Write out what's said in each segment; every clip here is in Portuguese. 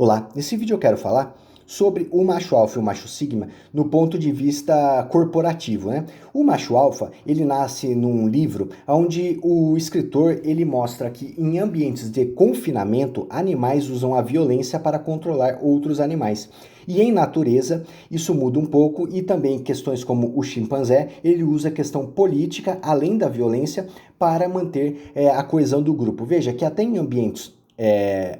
Olá, nesse vídeo eu quero falar sobre o macho alfa e o macho sigma no ponto de vista corporativo, né? O macho alfa, ele nasce num livro onde o escritor, ele mostra que em ambientes de confinamento, animais usam a violência para controlar outros animais. E em natureza, isso muda um pouco e também questões como o chimpanzé, ele usa a questão política, além da violência, para manter a coesão do grupo. Veja que até em ambientes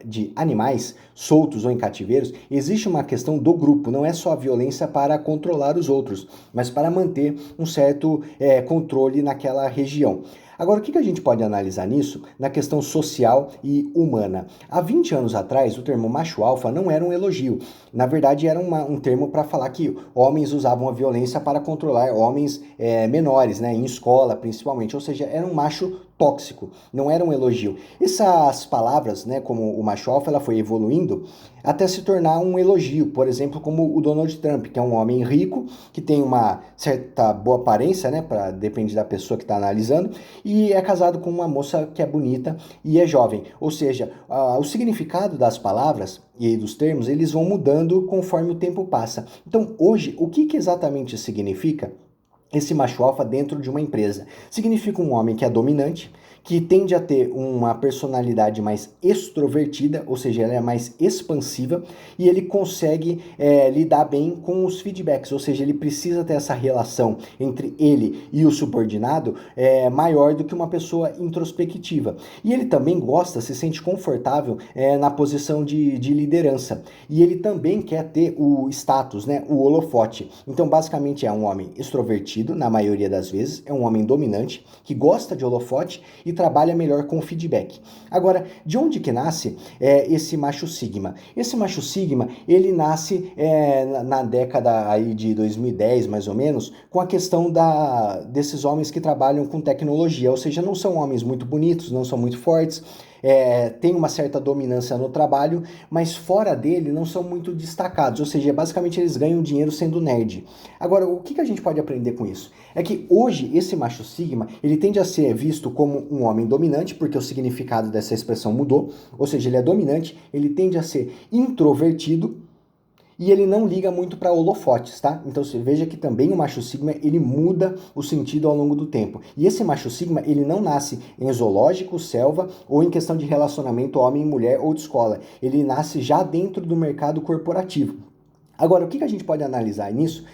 de animais soltos ou em cativeiros, existe uma questão do grupo, não é só a violência para controlar os outros, mas para manter um certo controle naquela região. Agora, o que a gente pode analisar nisso na questão social e humana? Há 20 anos atrás, o termo macho alfa não era um elogio. Na verdade, era um termo para falar que homens usavam a violência para controlar homens menores, né, em escola principalmente. Ou seja, era um macho tóxico, não era um elogio. Essas palavras, né, como o macho alfa, ela foi evoluindo até se tornar um elogio, por exemplo, como o Donald Trump, que é um homem rico, que tem uma certa boa aparência, né, depende da pessoa que está analisando, e é casado com uma moça que é bonita e é jovem. Ou seja, o significado das palavras e dos termos, eles vão mudando conforme o tempo passa. Então, hoje, o que exatamente significa esse macho alfa dentro de uma empresa? Significa um homem que é dominante, que tende a ter uma personalidade mais extrovertida, ou seja, ela é mais expansiva e ele consegue lidar bem com os feedbacks, ou seja, ele precisa ter essa relação entre ele e o subordinado maior do que uma pessoa introspectiva. E ele também gosta, se sente confortável na posição de liderança. E ele também quer ter o status, né, o holofote. Então, basicamente, é um homem extrovertido, na maioria das vezes, é um homem dominante, que gosta de holofote e trabalha melhor com feedback. Agora, de onde que nasce esse macho sigma? Esse macho sigma, ele nasce na década aí de 2010, mais ou menos, com a questão desses homens que trabalham com tecnologia, ou seja, não são homens muito bonitos, não são muito fortes, tem uma certa dominância no trabalho, mas fora dele não são muito destacados, ou seja, basicamente eles ganham dinheiro sendo nerd. Agora, o que a gente pode aprender com isso? É que hoje esse macho sigma, ele tende a ser visto como um homem dominante, porque o significado dessa expressão mudou, ou seja, ele é dominante, ele tende a ser introvertido, e ele não liga muito para holofotes, tá? Então você veja que também o macho sigma, ele muda o sentido ao longo do tempo. E esse macho sigma, ele não nasce em zoológico, selva ou em questão de relacionamento homem e mulher ou de escola. Ele nasce já dentro do mercado corporativo. Agora, o que a gente pode analisar nisso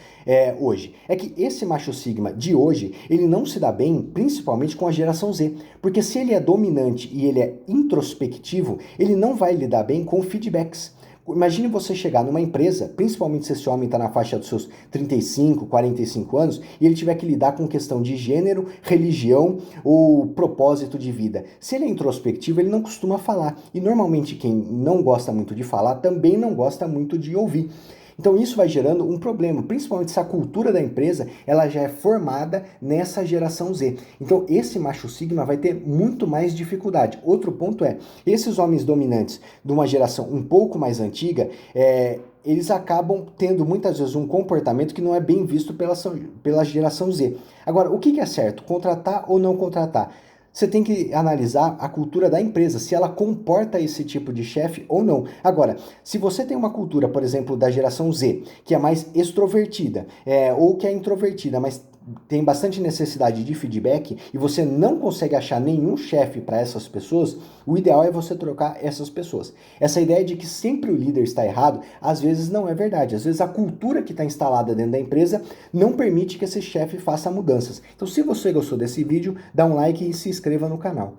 hoje? É que esse macho sigma de hoje, ele não se dá bem, principalmente com a geração Z. Porque se ele é dominante e ele é introspectivo, ele não vai lidar bem com feedbacks. Imagine você chegar numa empresa, principalmente se esse homem está na faixa dos seus 35, 45 anos, e ele tiver que lidar com questão de gênero, religião ou propósito de vida. Se ele é introspectivo, ele não costuma falar. E normalmente quem não gosta muito de falar também não gosta muito de ouvir. Então isso vai gerando um problema, principalmente se a cultura da empresa ela já é formada nessa geração Z. Então esse macho sigma vai ter muito mais dificuldade. Outro ponto é, esses homens dominantes de uma geração um pouco mais antiga, eles acabam tendo muitas vezes um comportamento que não é bem visto pela geração Z. Agora, o que é certo? Contratar ou não contratar? Você tem que analisar a cultura da empresa, se ela comporta esse tipo de chefe ou não. Agora, se você tem uma cultura, por exemplo, da geração Z, que é mais extrovertida, ou que é introvertida, mas tem bastante necessidade de feedback e você não consegue achar nenhum chefe para essas pessoas, o ideal é você trocar essas pessoas. Essa ideia de que sempre o líder está errado, às vezes não é verdade. Às vezes a cultura que está instalada dentro da empresa não permite que esse chefe faça mudanças. Então, se você gostou desse vídeo, dá um like e se inscreva no canal.